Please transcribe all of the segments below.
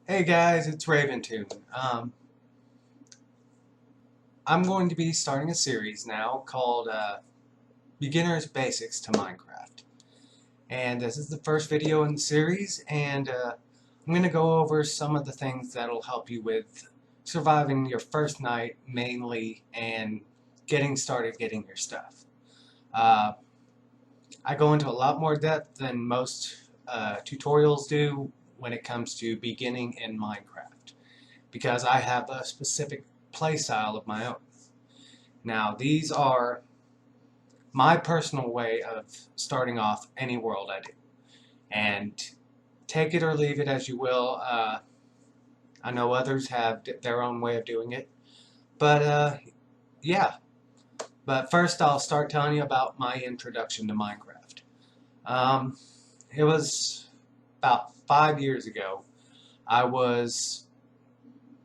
Hey guys, it's Raven2. I'm going to be starting a series now called Beginner's Basics to Minecraft. And this is the first video in the series, and I'm going to go over some of the things that'll help you with surviving your first night mainly and getting started getting your stuff. I go into a lot more depth than most tutorials do when it comes to beginning in Minecraft, because I have a specific playstyle of my own. Now, these are my personal way of starting off any world I do. And take it or leave it as you will. I know others have their own way of doing it. But, yeah. But first, I'll start telling you about my introduction to Minecraft. It was about 5 years ago. I was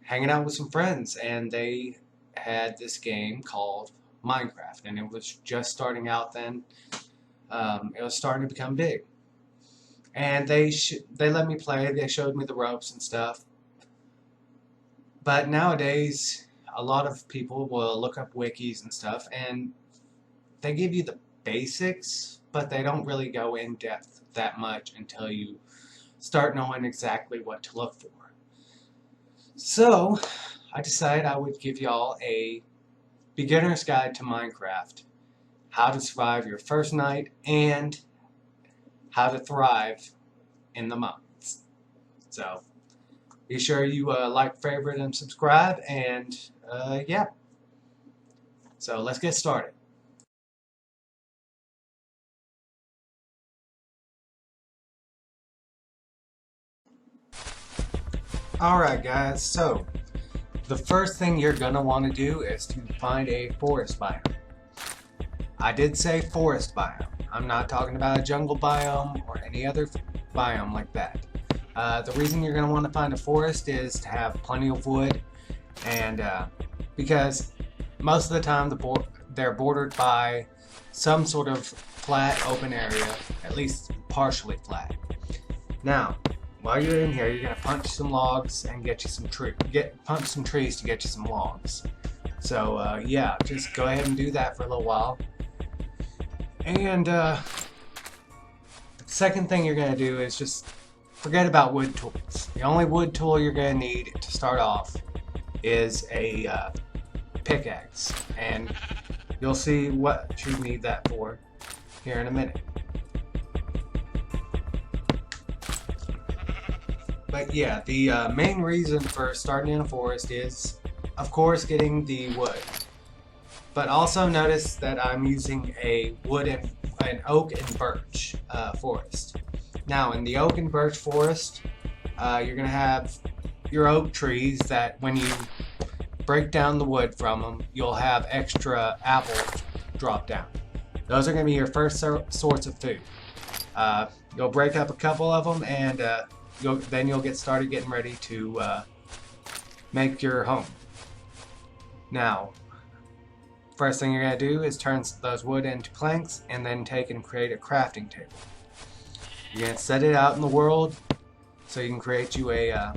hanging out with some friends, and they had this game called Minecraft, and it was just starting out then. It was starting to become big, and they let me play. They showed me the ropes and stuff. But nowadays, a lot of people will look up wikis and stuff, and they give you the basics, but they don't really go in depth that much until you start knowing exactly what to look for. So I decided I would give y'all a beginner's guide to Minecraft, how to survive your first night, and how to thrive in the mines. So be sure you like, favorite, and subscribe, and yeah. So let's get started. Alright guys, so the first thing you're going to want to do is to find a forest biome. I did say forest biome. I'm not talking about a jungle biome or any other biome like that. The reason you're going to want to find a forest is to have plenty of wood, and because most of the time they're bordered by some sort of flat open area, at least partially flat. Now, while you're in here, you're going to punch some logs and get you some punch some trees to get you some logs. So yeah, just go ahead and do that for a little while. And the second thing you're going to do is just forget about wood tools. The only wood tool you're going to need to start off is a pickaxe, and you'll see what you need that for here in a minute. But yeah, the main reason for starting in a forest is, of course, getting the wood. But also notice that I'm using an oak and birch forest. Now, in the oak and birch forest, you're going to have your oak trees that when you break down the wood from them, you'll have extra apples drop down. Those are going to be your first sorts of food. You'll break up a couple of them, and then you'll get started getting ready to make your home. Now, first thing you're going to do is turn those wood into planks, and then take and create a crafting table. You're going to set it out in the world so you can create you a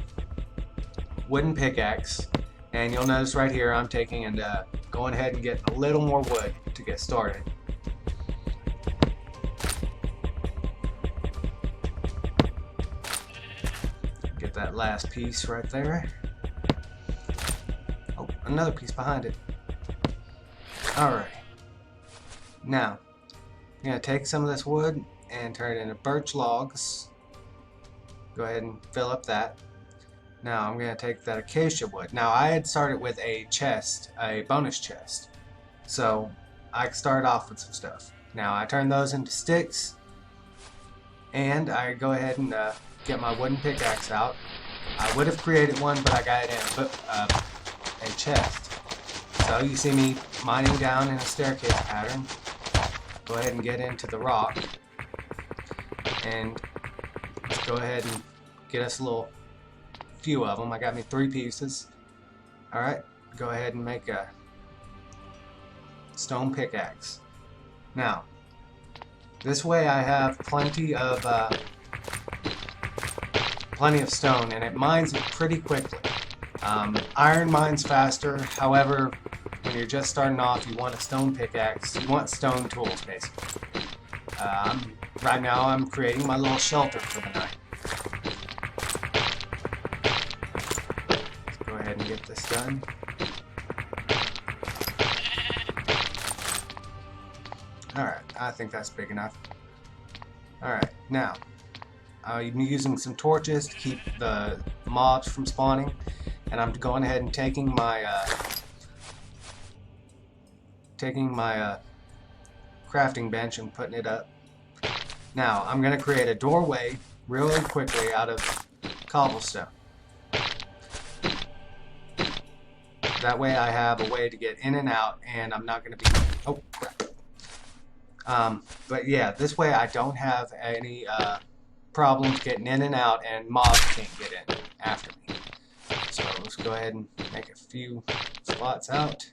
wooden pickaxe. And you'll notice right here I'm taking and going ahead and getting a little more wood to get started. Get that last piece right there. Oh, another piece behind it. Alright. Now, I'm going to take some of this wood and turn it into birch logs. Go ahead and fill up that. Now I'm going to take that acacia wood. Now I had started with a chest, a bonus chest. So I started off with some stuff. Now I turn those into sticks, and I go ahead and get my wooden pickaxe out. I would have created one, but I got it in a chest. So you see me mining down in a staircase pattern. Go ahead and get into the rock, and go ahead and get us a few of them. I got me 3 pieces. Alright, go ahead and make a stone pickaxe. Now, this way I have plenty of plenty of stone, and it mines it pretty quickly. Iron mines faster, however, when you're just starting off, you want a stone pickaxe. You want stone tools, basically. Right now, I'm creating my little shelter for the night. Let's go ahead and get this done. Alright, I think that's big enough. Alright, now, I'm using some torches to keep the mobs from spawning, and I'm going ahead and taking my crafting bench and putting it up. Now, I'm going to create a doorway really quickly out of cobblestone. That way I have a way to get in and out, and I'm not going to be... Oh, crap. But yeah, this way I don't have any problems getting in and out, and mobs can't get in after me. So let's go ahead and make a few spots out.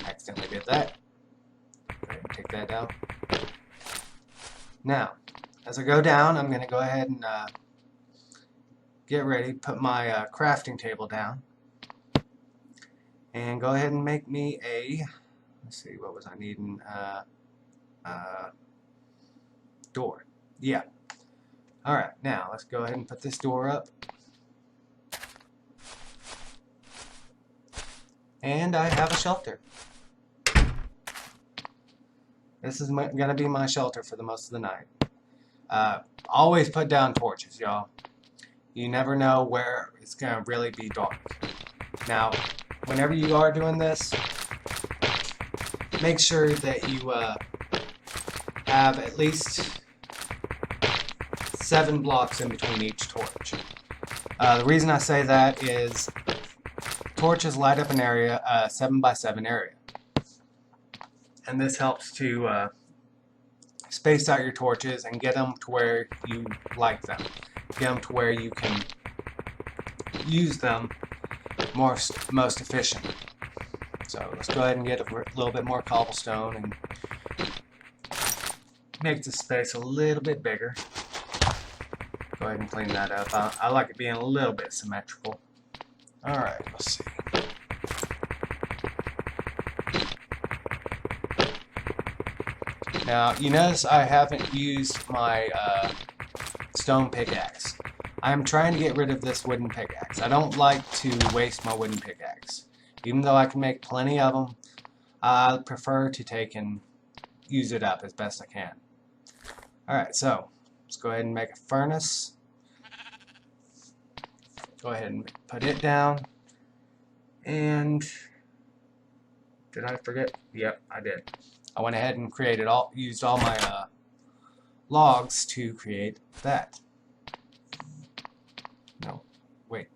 Accidentally did that. Go ahead and take that down. Now, as I go down, I'm going to go ahead and get ready, put my crafting table down, and go ahead and make me a, let's see, what was I needing? Door. Yeah. Alright, now let's go ahead and put this door up. And I have a shelter. This is going to be my shelter for the most of the night. Always put down torches, y'all. You never know where it's going to really be dark. Now, whenever you are doing this, make sure that you have at least 7 blocks in between each torch. The reason I say that is torches light up an area, 7 by 7 area. And this helps to space out your torches and get them to where you like them. Get them to where you can use them most efficiently. So let's go ahead and get a little bit more cobblestone and make the space a little bit bigger. Go ahead and clean that up. I like it being a little bit symmetrical. Alright, let's see. Now, you notice I haven't used my stone pickaxe. I'm trying to get rid of this wooden pickaxe. I don't like to waste my wooden pickaxe. Even though I can make plenty of them, I prefer to take and use it up as best I can. Alright, so let's go ahead and make a furnace. Go ahead and put it down. And did I forget? Yep, I did. I went ahead and used all my logs to create that. No, wait.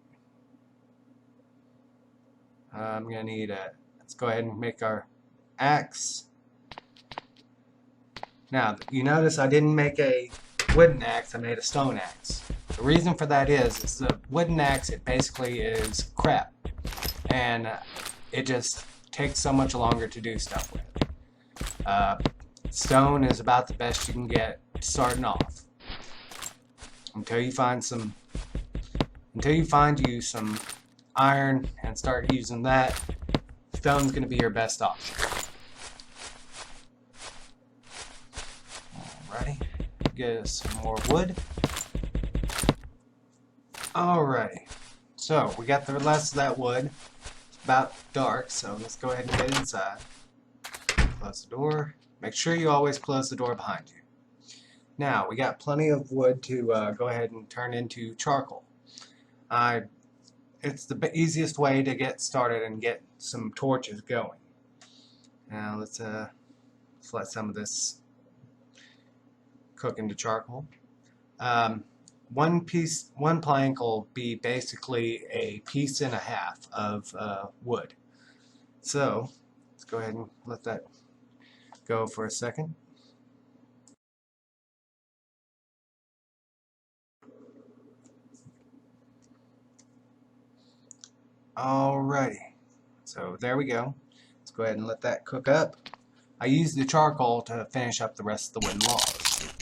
I'm gonna need let's go ahead and make our axe. Now, you notice I didn't make a wooden axe, I made a stone axe. The reason for that is the wooden axe, it basically is crap. And it just takes so much longer to do stuff with. Stone is about the best you can get starting off. Until you find you some iron and start using that, stone's going to be your best option. Alrighty, get us some more wood. Alrighty, so we got the rest of that wood. It's about dark, so let's go ahead and get inside. Close the door. Make sure you always close the door behind you. Now, we got plenty of wood to go ahead and turn into charcoal. It's the easiest way to get started and get some torches going. Now, let's let some of this cook into charcoal. One plank will be basically a piece and a half of wood. So, let's go ahead and let that go for a second. Alrighty, so there we go. Let's go ahead and let that cook up. I used the charcoal to finish up the rest of the wooden logs.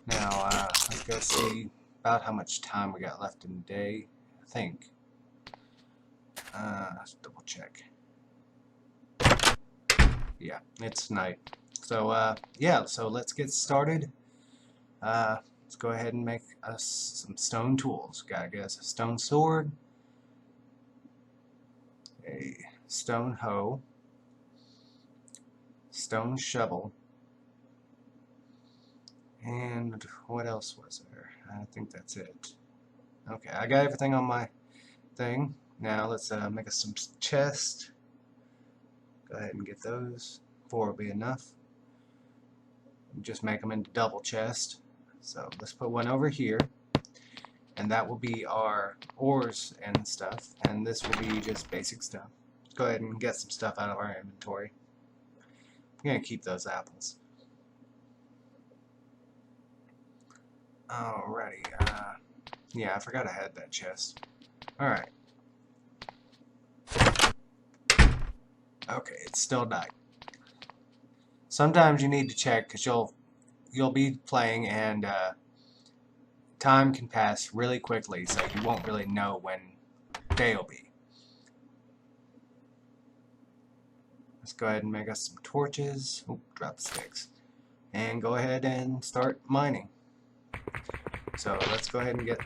Now, let's go see about how much time we got left in the day. I think. Let's double check. Yeah, it's night. So yeah, so let's get started. Let's go ahead and make us some stone tools. Gotta get us a stone sword, a stone hoe, stone shovel, and what else was there? I think that's it. Okay, I got everything on my thing. Now let's make us some chests. Go ahead and get those. 4 will be enough. Just make them into double chest. So let's put one over here, and that will be our ores and stuff, and this will be just basic stuff. Let's go ahead and get some stuff out of our inventory. I'm gonna keep those apples. Alrighty. Yeah, I forgot I had that chest. Alright. Okay, it's still night. Sometimes you need to check because you'll be playing and time can pass really quickly, so you won't really know when day will be. Let's go ahead and make us some torches. Oop, drop the sticks. And go ahead and start mining. So let's go ahead and get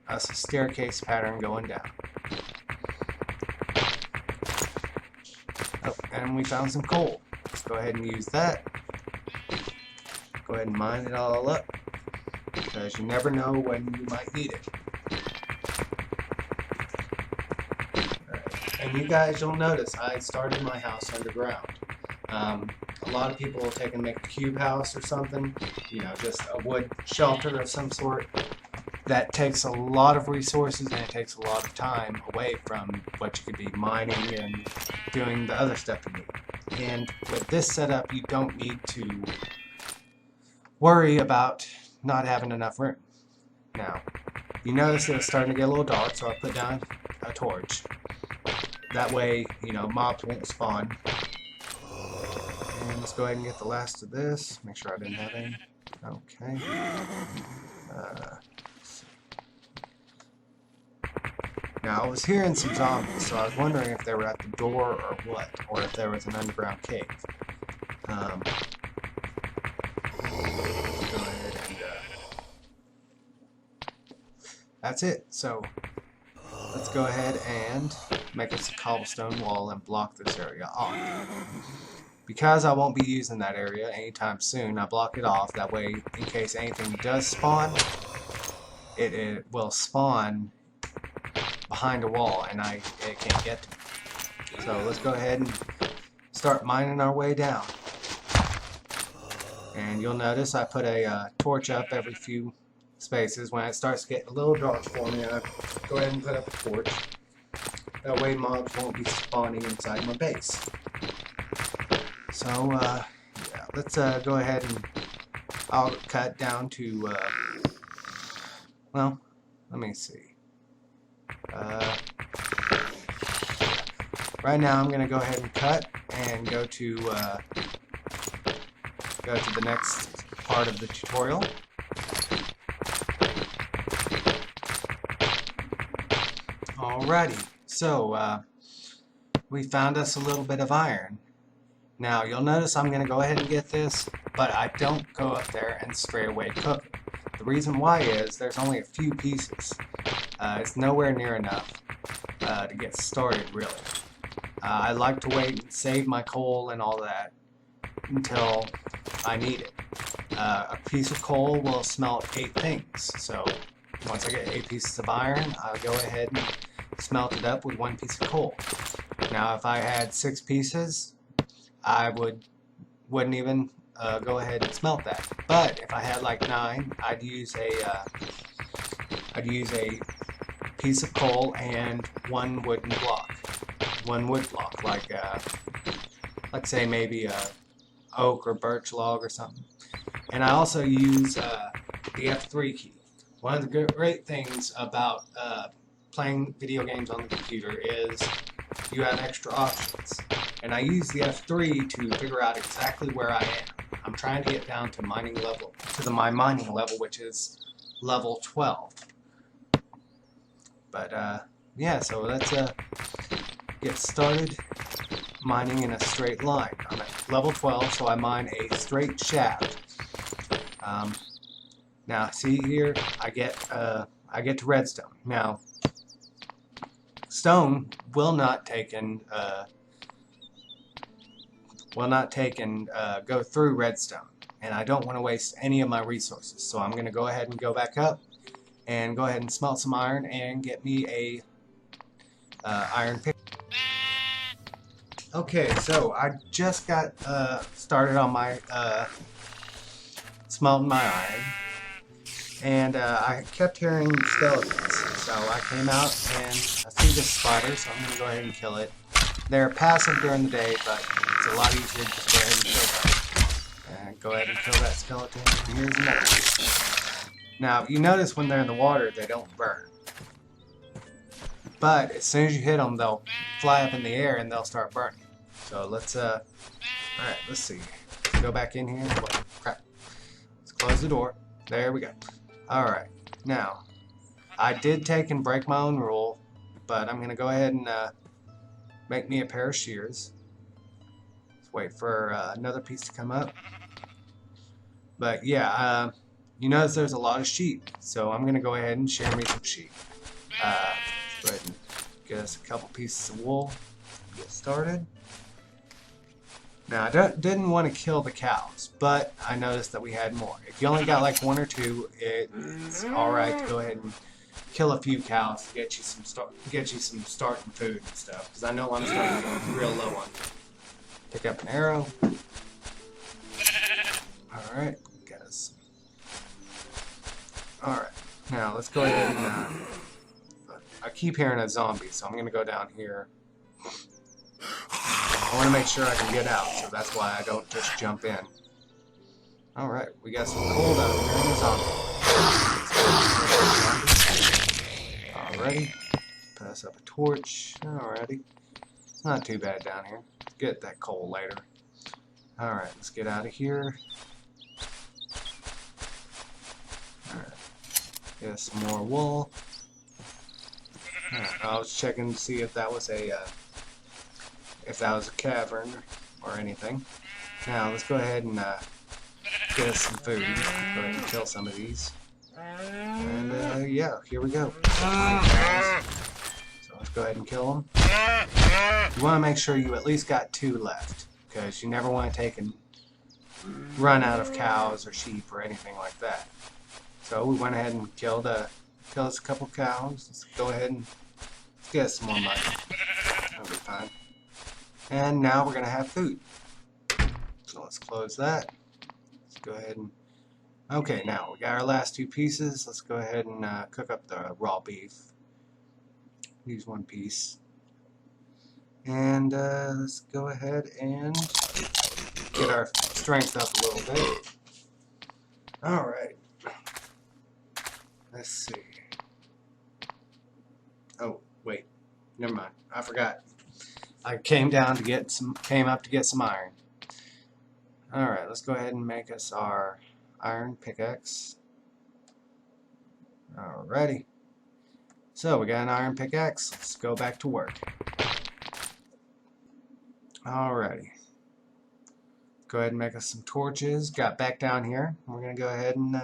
us a staircase pattern going down. Oh, and we found some coal. Let's go ahead and use that. Go ahead and mine it all up, because you never know when you might need it. Alright. And you guys, you'll notice I started my house underground. A lot of people will take and make a cube house or something, you know, just a wood shelter of some sort. That takes a lot of resources and it takes a lot of time away from what you could be mining and doing the other stuff you need. And with this setup, you don't need to worry about not having enough room. Now, you notice that it's starting to get a little dark, so I put down a torch. That way, you know, mobs won't spawn. And let's go ahead and get the last of this. Make sure I didn't have any. Okay. Now, I was hearing some zombies, so I was wondering if they were at the door or what, or if there was an underground cave. Go ahead and, that's it. So, let's go ahead and make us a cobblestone wall and block this area off. Because I won't be using that area anytime soon, I block it off. That way, in case anything does spawn, it will spawn behind a wall and it can't get to me. So let's go ahead and start mining our way down. And you'll notice I put a torch up every few spaces. When it starts getting a little dark for me, I go ahead and put up a torch. That way mobs won't be spawning inside my base. So yeah, let's go ahead and I'll cut down to well, let me see. Right now I'm gonna go ahead and cut and go to the next part of the tutorial. Alrighty, so we found us a little bit of iron. Now you'll notice I'm gonna go ahead and get this, but I don't go up there and straight away cook it. The reason why is there's only a few pieces. It's nowhere near enough to get started, really. I like to wait and save my coal and all that until I need it. A piece of coal will smelt 8 things, so once I get 8 pieces of iron, I'll go ahead and smelt it up with 1 piece of coal. Now if I had 6 pieces, I wouldn't even go ahead and smelt that. But if I had like 9, I'd use a piece of coal and 1 wooden block. 1 wood block, like say maybe a oak or birch log or something. And I also use the F3 key. One of the great things about playing video games on the computer is you have extra options. And I use the F3 to figure out exactly where I am. I'm trying to get down to my mining level, which is level 12. But yeah, so let's get started mining in a straight line. I'm at level 12, so I mine a straight shaft. Now, see here, I get to redstone. Now, stone will not take and go through redstone, and I don't want to waste any of my resources. So I'm going to go ahead and go back up and go ahead and smelt some iron and get me a iron pick. Okay, so I just got started on my smelting my iron, and I kept hearing skeletons. So I came out and I see this spider, so I'm going to go ahead and kill it. They're passive during the day, but it's a lot easier to just go ahead and kill them. And go ahead and kill that skeleton. And here's another one. Now, you notice when they're in the water, they don't burn. But as soon as you hit them, they'll fly up in the air and they'll start burning. So let's, alright, let's see. Go back in here. Well, crap. Let's close the door. There we go. Alright, now, I did take and break my own rule, but I'm going to go ahead and make me a pair of shears. Let's wait for another piece to come up. But yeah, you notice there's a lot of sheep, so I'm going to go ahead and shear me some sheep. Let's go ahead and get us a couple pieces of wool. Get started. Now, I didn't want to kill the cows, but I noticed that we had more. If you only got like one or two, it's alright to go ahead and kill a few cows to get you some starting food and stuff. Because I know I'm starting to go real low on. Pick up an arrow. Alright, got us. Alright, now let's go ahead and I keep hearing a zombie, so I'm going to go down here. I want to make sure I can get out, so that's why I don't just jump in. Alright, we got some coal down here in the zombie. Alrighty, pass up a torch. Alrighty, it's not too bad down here. Let's get that coal later. Alright, let's get out of here. Alright, get some more wool. Alright, I was checking to see if that was a cavern or anything. Now let's go ahead and get us some food. Go ahead and kill some of these. And yeah, here we go. So let's go ahead and kill them. You want to make sure you at least got 2 left, because you never want to take and run out of cows or sheep or anything like that. So we went ahead and killed us a couple cows. Let's go ahead and get us some more money. That'll be fine. And now we're going to have food. So let's close that. Let's go ahead and... Okay, now we got our last 2 pieces. Let's go ahead and cook up the raw beef. Use 1 piece. And let's go ahead and get our strength up a little bit. Alright. Let's see. Oh, wait. Never mind. I forgot. I came up to get some iron. Alright, let's go ahead and make us our iron pickaxe. Alrighty. So we got an iron pickaxe. Let's go back to work. Alrighty. Go ahead and make us some torches. Got back down here. We're going to go ahead and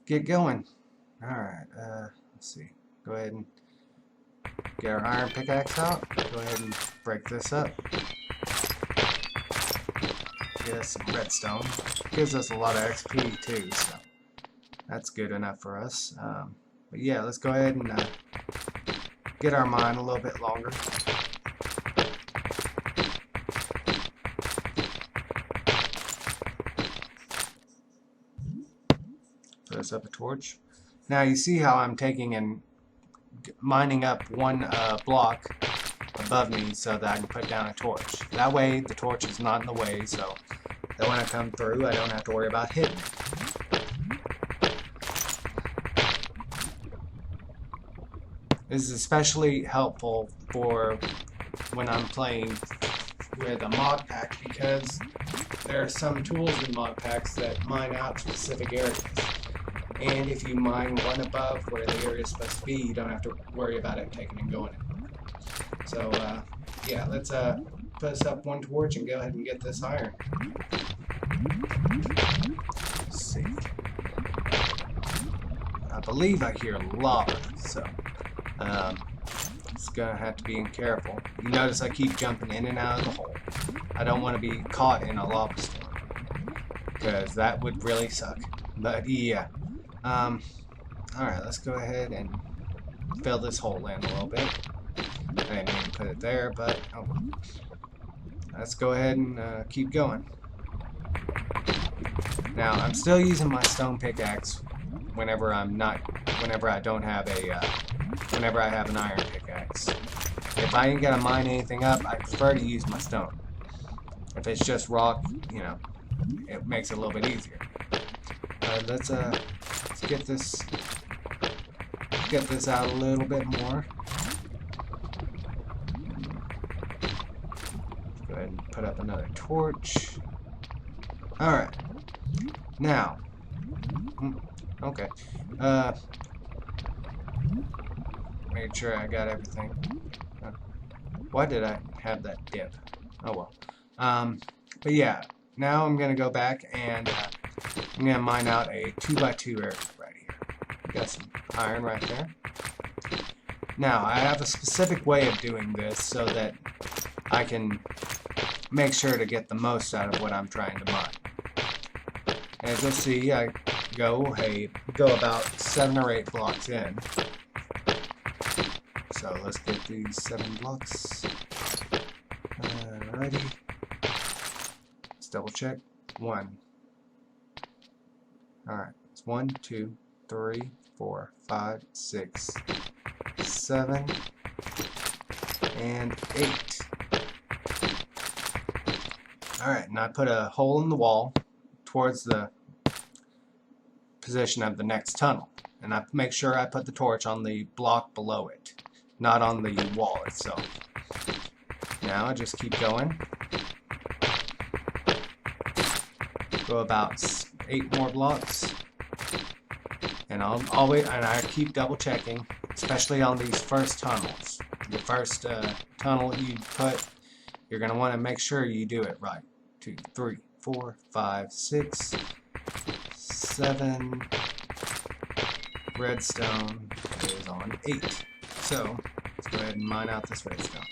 get going. Alright, let's see. Go ahead and get our iron pickaxe out. Go ahead and break this up. Get us some redstone. Gives us a lot of XP too, so that's good enough for us. But yeah, let's go ahead and get our mine a little bit longer. Put us up a torch. Now you see how I'm taking and mining up 1 block above me so that I can put down a torch. That way the torch is not in the way, so that when I come through I don't have to worry about hitting it. This is especially helpful for when I'm playing with a mod pack, because there are some tools in mod packs that mine out specific areas. And if you mine one above where the area is supposed to be, you don't have to worry about it taking and going anywhere. So yeah, let's put us up one torch and go ahead and get this iron. Let's see. I believe I hear lava, so it's gonna have to be careful. You notice I keep jumping in and out of the hole. I don't want to be caught in a lava storm, because that would really suck. But yeah, alright, let's go ahead and fill this hole in a little bit. I didn't mean to put it there, but oh well. Let's go ahead and keep going. Now, I'm still using my stone pickaxe whenever I don't have a, whenever I have an iron pickaxe. If I ain't gonna mine anything up, I prefer to use my stone. If it's just rock, you know, it makes it a little bit easier. Let's get this out a little bit more. Go ahead and put up another torch. Alright. Now. Okay. Made sure I got everything. Why did I have that dip? Oh well. But yeah. Now I'm gonna go back and I'm gonna mine out a 2x2 area right here. Got some iron right there. Now I have a specific way of doing this so that I can make sure to get the most out of what I'm trying to mine. As you'll see, I go about 7 or 8 blocks in. So let's get these 7 blocks. Alrighty. Let's double check. 1. Alright, it's 1, 2, 3, 4, 5, 6, 7, and 8. Alright, and I put a hole in the wall towards the position of the next tunnel. And I make sure I put the torch on the block below it, not on the wall itself. Now I just keep going. Go about 8 more blocks. And I keep double checking, especially on these first tunnels. The first tunnel you put, you're going to want to make sure you do it right. 2, 3, 4, 5, 6, 7. Redstone is on 8. So let's go ahead and mine out this redstone.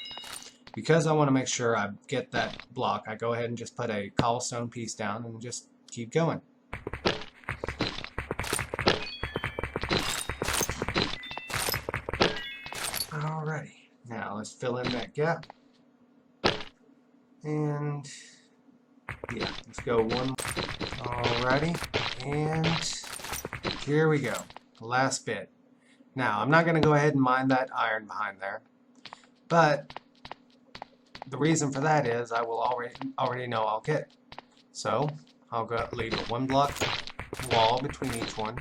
Because I want to make sure I get that block, I go ahead and just put a cobblestone piece down and just keep going. Alrighty, now let's fill in that gap. And yeah, let's go one. Alrighty, and here we go. The last bit. Now, I'm not going to go ahead and mine that iron behind there, but the reason for that is I will already know I'll get it. So I'll leave a 1 block wall between each one,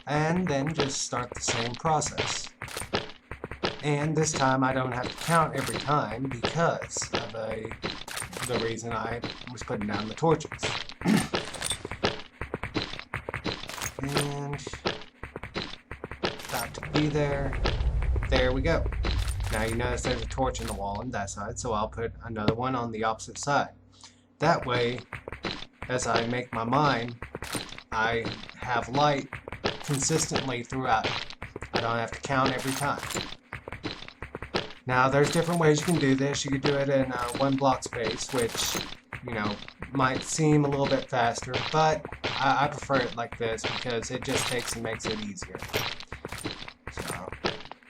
and then just start the same process. And this time I don't have to count every time because of the reason I was putting down the torches. And about to be there. There we go. Now you notice there's a torch in the wall on that side, so I'll put another one on the opposite side. That way, as I make my mine, I have light consistently throughout. I don't have to count every time. Now there's different ways you can do this. You could do it in 1 block space, which, you know, might seem a little bit faster, but I prefer it like this because it just takes and makes it easier. So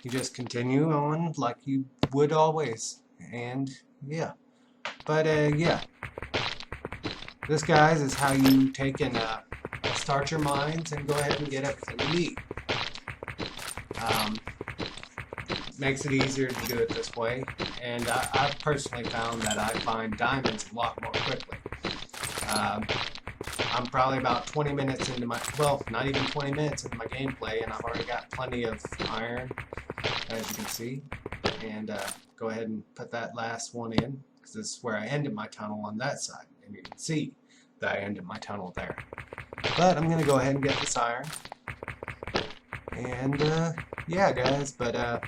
you just continue on like you would always, and yeah. But yeah, this, guys, is how you take and start your mines and go ahead and get everything you need. Makes it easier to do it this way, and I've personally found that I find diamonds a lot more quickly. I'm probably about 20 minutes into my, well, not even 20 minutes into my gameplay, and I've already got plenty of iron, as you can see. And go ahead and put that last one in, because this is where I ended my tunnel on that side, and you can see that I ended my tunnel there. But I'm going to go ahead and get this iron. And yeah, guys, but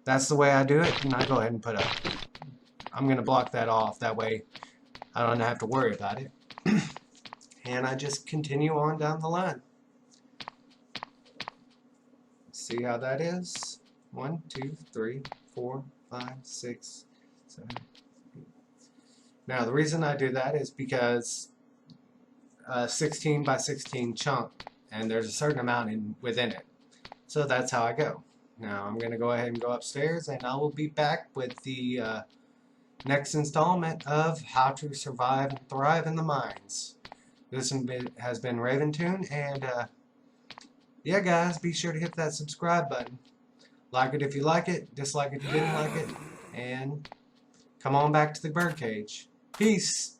that's the way I do it, and I go ahead and put I'm gonna block that off, that way I don't have to worry about it. And I just continue on down the line. See how that is? 1, 2, 3, 4, 5, 6, 7, 8. Now the reason I do that is because 16 by 16 chunk, and there's a certain amount within it. So that's how I go. Now I'm going to go ahead and go upstairs, and I will be back with the next installment of How to Survive and Thrive in the Mines. This has been Raventune, and yeah, guys, be sure to hit that subscribe button. Like it if you like it, dislike it if you didn't like it, and come on back to the birdcage. Peace!